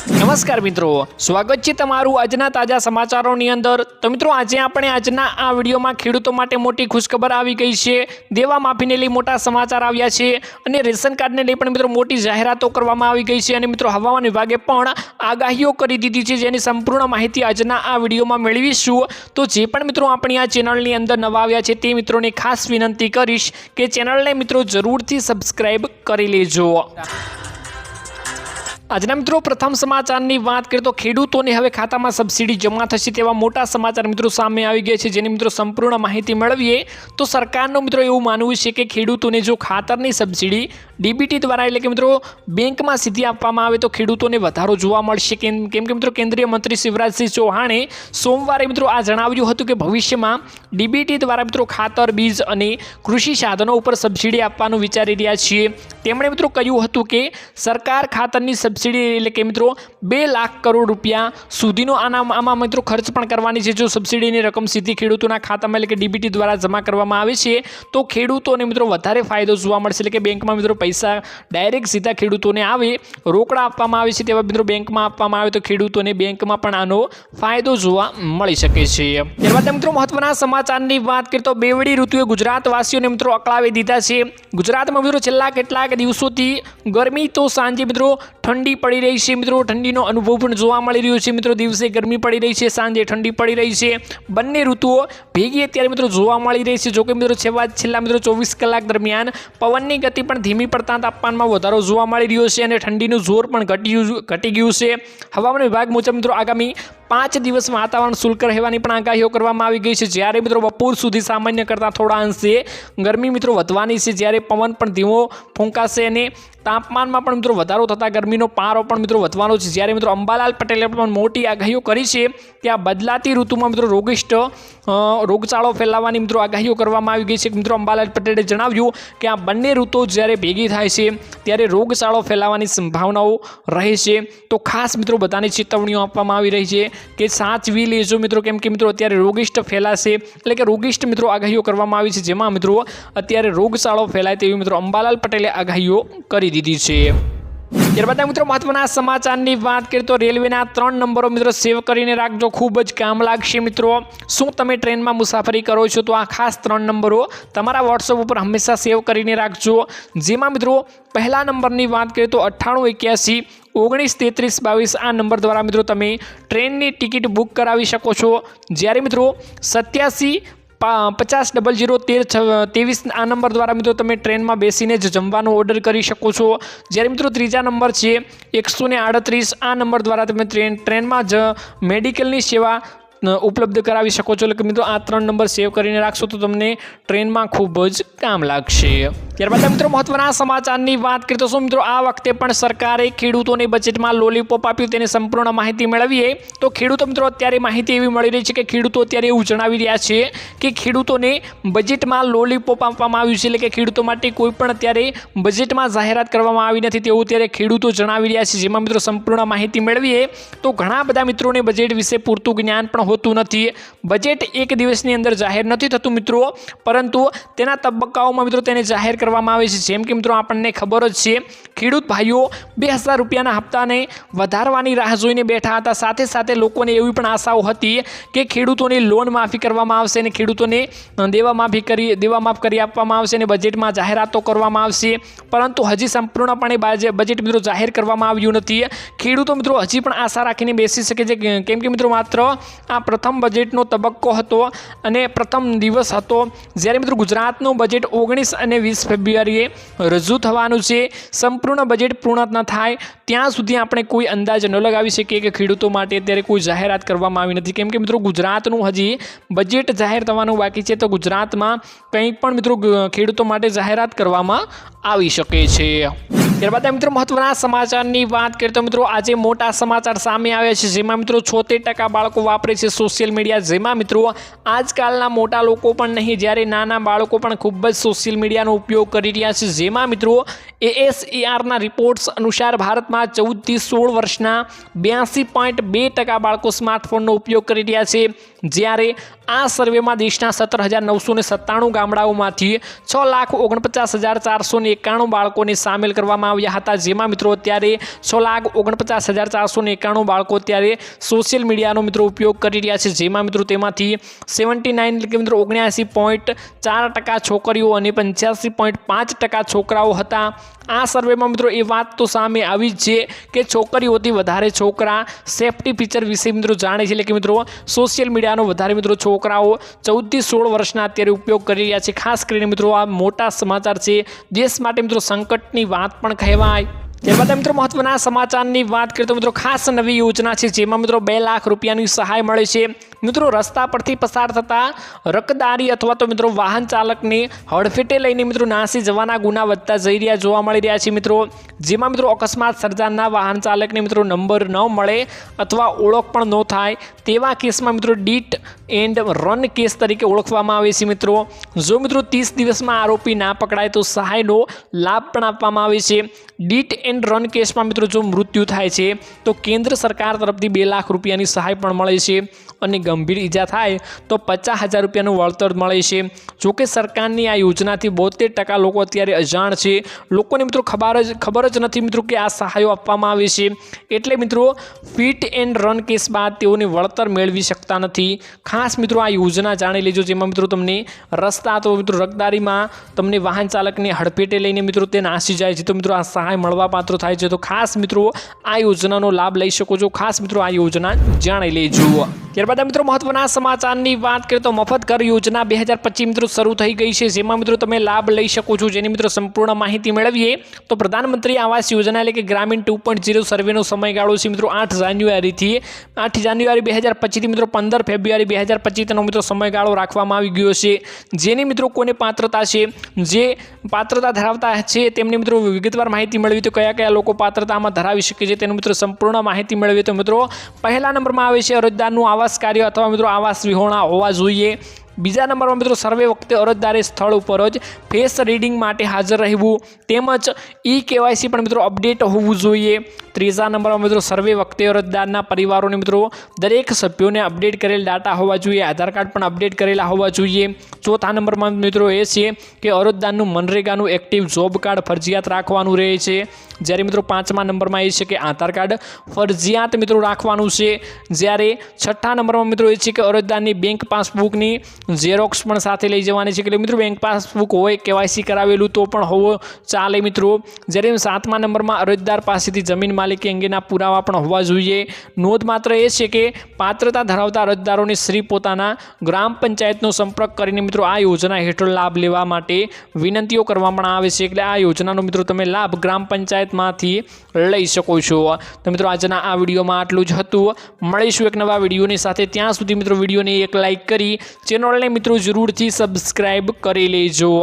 નમસ્કાર મિત્રો, સ્વાગત છે તમારું આજના તાજા સમાચારોની અંદર। તો મિત્રો આજે આપણે આજના આ વિડીયોમાં ખેડૂતો માટે મોટી ખુશખબર આવી ગઈ છે। દેવા માફીને લઈ મોટા સમાચાર આવ્યા છે અને રેશન કાર્ડને લઈ પણ મિત્રો મોટી જાહેરાતો કરવામાં આવી ગઈ છે અને મિત્રો હવામાન વિભાગે પણ આગાહીઓ કરી દીધી છે, જેની સંપૂર્ણ માહિતી આજના આ વિડીયોમાં મેળવીશું। તો જે પણ મિત્રો આપણી આ ચેનલની અંદર નવા આવ્યા છે તે મિત્રોને ખાસ વિનંતી કરીશ કે ચેનલને મિત્રો જરૂરથી સબસ્ક્રાઇબ કરી લેજો। આજના મિત્રો પ્રથમ સમાચારની વાત કરીએ તો ખેડૂતોને હવે ખાતામાં સબસિડી જમા થશે તેવા મોટા સમાચાર મિત્રો સામે આવી ગયા છે, જેની મિત્રો સંપૂર્ણ માહિતી મેળવીએ તો સરકારનું મિત્રો એવું માનવું છે કે ખેડૂતોને જો ખાતરની સબસિડી ડીબીટી દ્વારા એટલે કે મિત્રો બેંકમાં સીધી આપવામાં આવે તો ખેડૂતોને વધારો જોવા મળશે। કેમ કે મિત્રો કેન્દ્રીય મંત્રી શિવરાજસિંહ ચૌહાણે સોમવારે મિત્રો આ જણાવ્યું હતું કે ભવિષ્યમાં ડીબીટી દ્વારા મિત્રો ખાતર, બીજ અને કૃષિ સાધનો ઉપર સબસિડી આપવાનું વિચારી રહ્યા છીએ। તેમણે મિત્રો કહ્યું હતું કે સરકાર ખાતરની સબસિડી એટલે કે મિત્રો 2 લાખ કરોડ રૂપિયા સુધીનો આમાં મિત્રો ખર્ચ પણ કરવાની છે। જો સબસિડીની રકમ સીધી ખેડૂતોના ખાતામાં એટલે કે ડીબીટી દ્વારા જમા કરવામાં આવે છે તો ખેડૂતોને મિત્રો વધારે ફાયદો જોવા મળશે। એટલે કે બેંકમાં મિત્રો પૈસા ડાયરેક્ટ સીધા ખેડૂતોને આવે, રોકડા આપવામાં આવે છે તેવા મિત્રો બેંકમાં આપવામાં આવે તો ખેડૂતોને બેંકમાં પણ આનો ફાયદો જોવા મળી શકે છે। ત્યારબાદ મિત્રો મહત્વના સમાચારની વાત કરીએ તો બેવડી ઋતુએ ગુજરાતવાસીઓને મિત્રો અકળાવી દીધા છે। ગુજરાતમાં મિત્રો છેલ્લા કેટલાક દિવસોથી ગરમી તો સાંજે મિત્રો ઠંડી પડી રહી છે। મિત્રો ઠંડીનો અનુભવ પણ જોવા મળી રહ્યો છે। મિત્રો દિવસે ગરમી પડી રહી છે, સાંજે ઠંડી પડી રહી છે, બંને ઋતુઓ ભેગી અત્યારે મિત્રો જોવા મળી રહી છે। જોકે મિત્રો છેલ્લા મિત્રો 24 કલાક દરમિયાન પવનની ગતિ પણ ધીમી પડતા તાપમાનમાં વધારો જોવા મળી રહ્યો છે અને ઠંડીનું જોર પણ ઘટી ગયું છે। હવામાન વિભાગ મુજબ મિત્રો આગામી 5 દિવસ વાતાવરણ શુષ્ક રહેવાની પણ આગાહીઓ કરવામાં આવી ગઈ છે। જ્યારે મિત્રો બપોર સુધી સામાન્ય કરતાં થોડા અંશે ગરમી મિત્રો વધવાની છે, જ્યારે પવન પણ ધીમો ફૂંકાશે અને તાપમાનમાં પણ મિત્રો વધારો થતાં ગરમીનો પારો પણ મિત્રો વધવાનો છે। જ્યારે મિત્રો અંબાલાલ પટેલે પણ મોટી આગાહીઓ કરી છે કે આ બદલાતી ઋતુમાં મિત્રો રોગચાળો ફેલાવાની મિત્રો આગાહીઓ કરવામાં આવી ગઈ છે। મિત્રો અંબાલાલ પટેલે જણાવ્યું કે આ બંને ઋતુઓ જ્યારે ભેગી થાય છે ત્યારે રોગચાળો ફેલાવાની સંભાવનાઓ રહે છે। તો ખાસ મિત્રો બધાને ચેતવણીઓ આપવામાં આવી રહી છે કે સાચવી લેજો મિત્રો, કેમ કે મિત્રો અત્યારે રોગિષ્ટ ફેલાશે એટલે કે રોગિષ્ટ મિત્રો આગાહીઓ કરવામાં આવી છે, જેમાં મિત્રો અત્યારે રોગચાળો ફેલાય તેવી મિત્રો અંબાલાલ પટેલે આગાહીઓ કરી દીધી છે। ત્યારબાદ મિત્રો મહત્વના સમાચારની વાત કરીએ તો રેલવેના 3 નંબરો મિત્રો સેવ કરીને રાખજો, ખૂબ જ કામ લાગશે મિત્રો। શું તમે ટ્રેનમાં મુસાફરી કરો છો તો આ ખાસ 3 નંબરો તમારા વોટ્સઅપ ઉપર હંમેશા સેવ કરીને રાખજો। જેમાં મિત્રો પહેલા નંબરની વાત કરીએ તો 9881 193322 આ નંબર દ્વારા મિત્રો તમે ટ્રેનની ટિકિટ બુક કરાવી શકો છો। જ્યારે મિત્રો 87 50 00 13 23 આ નંબર દ્વારા મિત્રો તમે ટ્રેનમાં બેસીને જ જમવાનો ઓર્ડર કરી શકો છો। જ્યારે મિત્રો ત્રીજા નંબર છે 138 આ નંબર દ્વારા તમે ટ્રેનમાં જ મેડિકલની સેવા ઉપલબ્ધ કરાવી શકો છો। એટલે કે મિત્રો આ 3 નંબર સેવ કરીને રાખશો તો તમને ટ્રેનમાં ખૂબ જ કામ લાગશે। ત્યારબાદ મિત્રો મહત્વના સમાચારની વાત કરીએ તો શું મિત્રો આ વખતે પણ સરકારે ખેડૂતોને બજેટમાં લોલીપોપ આપ્યું તેની સંપૂર્ણ માહિતી મેળવીએ તો ખેડૂતો મિત્રો અત્યારે માહિતી એવી મળી રહી છે કે ખેડૂતો અત્યારે એવું જણાવી રહ્યા છે કે ખેડૂતોને બજેટમાં લોલીપોપ આપવામાં આવ્યું છે। એટલે કે ખેડૂતો માટે કોઈ પણ અત્યારે બજેટમાં જાહેરાત કરવામાં આવી નથી તેવું અત્યારે ખેડૂતો જણાવી રહ્યા છે। જેમાં મિત્રો સંપૂર્ણ માહિતી મેળવીએ તો ઘણા બધા મિત્રોને બજેટ વિશે પૂરતું જ્ઞાન પણ હોતું નથી। બજેટ એક દિવસની અંદર જાહેર નથી થતું મિત્રો, પરંતુ તેના તબક્કાઓમાં મિત્રો તેને જાહેર કરવામાં આવે છે। જેમ કે મિત્રો આપણને ખબર જ છે ખેડૂત ભાઈઓ 2000 રૂપિયાના હપ્તાને વધારવાની રાહ જોઈને બેઠા હતા। સાથે સાથે લોકોને એવી પણ આશાઓ હતી કે ખેડૂતોની લોન માફી કરવામાં આવશે અને ખેડૂતોને દેવા માફ કરી આપવામાં આવશે અને બજેટમાં જાહેરાતો કરવામાં આવશે, પરંતુ હજી સંપૂર્ણપણે બજેટ મિત્રો જાહેર કરવામાં આવ્યું નથી। ખેડૂતો મિત્રો હજી પણ આશા રાખીને બેસી શકે છે, કેમ કે મિત્રો માત્ર આ પ્રથમ બજેટનો તબક્કો હતો અને પ્રથમ દિવસ હતો, જ્યારે મિત્રો ગુજરાતનું બજેટ 19 અને 20 ફેબ્રુઆરીએ રજૂ થવાનું છે। સંપૂર્ણ બજેટ પૂર્ણ ન થાય ત્યાં સુધી આપણે કોઈ અંદાજ ન લગાવી શકીએ કે ખેડૂતો માટે અત્યારે કોઈ જાહેરાત કરવામાં આવી નથી, કેમ કે મિત્રો ગુજરાતનું હજી બજેટ જાહેર થવાનું બાકી છે। તો ગુજરાતમાં કંઈ પણ મિત્રો ખેડૂતો માટે જાહેરાત કરવામાં આવી શકે છે। ત્યારબાદ મિત્રો મહત્વના સમાચારની વાત કરીએ તો મિત્રો આજે મોટા સમાચાર સામે આવ્યા છે, જેમાં મિત્રો 76% બાળકો વાપરે છે સોશિયલ મીડિયા, જેમાં મિત્રો આજકાલના મોટા લોકો પણ નહીં, જ્યારે નાના બાળકો પણ ખૂબ જ સોશિયલ મીડિયાનો ઉપયોગ કરી રહ્યા છે. જેમાં મિત્રો ASARના રિપોર્ટ્સ અનુસાર ભારતમાં 14 થી 16 વર્ષના 82.2% બાળકો સ્માર્ટફોનનો ઉપયોગ કરી રહ્યા છે. જ્યારે આ સર્વેમાં દેશના 17,997 ગામડાઓમાંથી 6,49,491 બાળકોને સામેલ કરવામાં આવ્યા હતા. જેમાં મિત્રો અત્યારે 6,49,491 બાળકો અત્યારે સોશિયલ મીડિયાનો મિત્રો ઉપયોગ કરી રહ્યા છે. જેમાં મિત્રો તેમાંથી 79 એટલે કે મિત્રો 79.4% છોકરીઓ અને 85.5% છોકરાઓ હતા. આ સર્વેમાં મિત્રો એ વાત તો સામે આવી જ છે કે છોકરીઓથી વધારે છોકરા સેફટી ફીચર વિશે મિત્રો જાણે છે. એટલે કે મિત્રો સોશિયલ મીડિયાનો વધારે મિત્રો છોકરાઓ 14 થી 16 વર્ષના અત્યારે ઉપયોગ કરી રહ્યા છે. ખાસ કરીને મિત્રો આ મોટા સમાચાર છે, દેશ માટે મિત્રો સંકટની વાત પણ કહેવાય. ત્યારબાદ મિત્રો મહત્વના સમાચારની વાત કરીએ તો મિત્રો ખાસ નવી યોજના છે, જેમાં મિત્રો 2 લાખ રૂપિયાની સહાય મળે છે. મિત્રો રસ્તા પરથી પસાર થતા રકદારી અથવા તો મિત્રો વાહન ચાલકને હડફેટે લઈને મિત્રો નાસી જવાના ગુના વધતા જઈ રહ્યા જોવા મળી રહ્યા છે. મિત્રો જેમાં મિત્રો અકસ્માત સર્જાનાર વાહન ચાલકને મિત્રો નંબર ન મળે અથવા ઓળખ પણ ન થાય તેવા કેસમાં મિત્રો ડીટ એન્ડ રન કેસ તરીકે ઓળખવામાં આવે છે. મિત્રો જો મિત્રો 30 દિવસમાં આરોપી ના પકડાય તો સહાયનો લાભ પણ આપવામાં આવે છે. ડીટ એન્ડ રન કેસમાં મિત્રો જો મૃત્યુ થાય છે તો કેન્દ્ર સરકાર તરફથી 2 લાખ રૂપિયાની સહાય પણ મળે છે અને ગંભીર ઈજા થાય તો 50,000 રૂપિયાનું વળતર મળે છે. જોકે સરકારની આ યોજનાથી 72% લોકો અત્યારે અજાણ છે. લોકોને મિત્રો ખબર જ નથી મિત્રો કે આ સહાયો આપવામાં આવે છે. એટલે મિત્રો ફિટ એન્ડ રન કેસ બાદ તેઓને વળતર મેળવી શકતા નથી. ખાસ મિત્રો આ યોજના જાણી લેજો, જેમાં મિત્રો તમને રસ્તા તો મિત્રો રકદારીમાં તમને વાહન ચાલકને હડફેટે લઈને મિત્રો તે નાસી જાય છે તો મિત્રો આ સહાય મળવા પાત્ર થાય છે. તો ખાસ મિત્રો આ યોજનાનો લાભ લઈ શકો છો. ખાસ મિત્રો આ યોજના જાણી લેજો. ત્યારબાદ મિત્રો મહત્વના સમાચારની વાત કરીએ તો મફત ઘર યોજના 2025 મિત્રો શરૂ થઈ ગઈ છે, જેમાં મિત્રો તમે લાભ લઈ શકો છો. જેની મિત્રો સંપૂર્ણ માહિતી મેળવીએ તો પ્રધાનમંત્રી આવાસ યોજના એટલે કે ગ્રામીણ 2.0 સર્વેનો સમયગાળો છે મિત્રો 8 જાન્યુઆરી 2025 થી મિત્રો 15 ફેબ્રુઆરી 2025 નો મિત્રો સમયગાળો રાખવામાં આવી ગયો છે. જેની મિત્રો કોને પાત્રતા છે, જે પાત્રતા ધરાવતા છે તેમને મિત્રો વિગતવાર માહિતી મેળવી તો કયા લોકો પાત્રતામાં ધરાવી શકે છે તેનું મિત્રો સંપૂર્ણ માહિતી મેળવીએ તો મિત્રો પહેલા નંબરમાં આવે છે અરજદારનું આવાસ કાર્ય અથવા મિત્રો આવાસ વિહોણા હોવા જોઈએ. બીજા નંબરમાં મિત્રો સર્વે વખતે અરજદારે સ્થળ ઉપર જ ફેસ રીડિંગ માટે હાજર રહેવું તેમજ KYC પણ મિત્રો અપડેટ હોવું જોઈએ. ત્રીજા નંબરમાં મિત્રો સર્વે વખતે અરજદારના પરિવારોને મિત્રો દરેક સભ્યોને અપડેટ કરેલ ડાટા હોવા જોઈએ, આધાર કાર્ડ પણ અપડેટ કરેલા હોવા જોઈએ. ચોથા નંબરમાં મિત્રો એ છે કે અરજદારનું મનરેગાનું એક્ટિવ જોબ કાર્ડ ફરજિયાત રાખવાનું રહે છે. જ્યારે મિત્રો પાંચમા નંબરમાં એ છે કે આધાર કાર્ડ ફરજિયાત મિત્રો રાખવાનું છે. જ્યારે છઠ્ઠા નંબરમાં મિત્રો એ છે કે અરજદારની બેંક પાસબુકની ઝેરોક્સ પણ સાથે લઈ જવાની છે. એટલે મિત્રો બેંક પાસબુક હોય, KYC કરાવેલું તો પણ હોવો ચાલે મિત્રો. જ્યારે સાતમા નંબરમાં અરજદાર પાસેથી જમીન માલિકી અંગેના પુરાવા પણ હોવા જોઈએ. નોંધ માત્ર એ છે કે પાત્રતા ધરાવતા અરજદારોને શ્રી પોતાના ગ્રામ પંચાયતનો સંપર્ક કરીને મિત્રો આ યોજના હેઠળ લાભ લેવા માટે વિનંતીઓ કરવામાં આવે છે. એટલે આ યોજનાનો મિત્રો તમે લાભ ગ્રામ પંચાયતમાંથી લઈ શકો છો. તો મિત્રો આજના આ વિડીયોમાં આટલું જ હતું. મળીશું એક નવા વિડીયોની સાથે. ત્યાં સુધી મિત્રો વિડીયોને એક લાઇક કરી ચેનલને મિત્રો જરૂરથી સબસ્ક્રાઇબ કરી લેજો.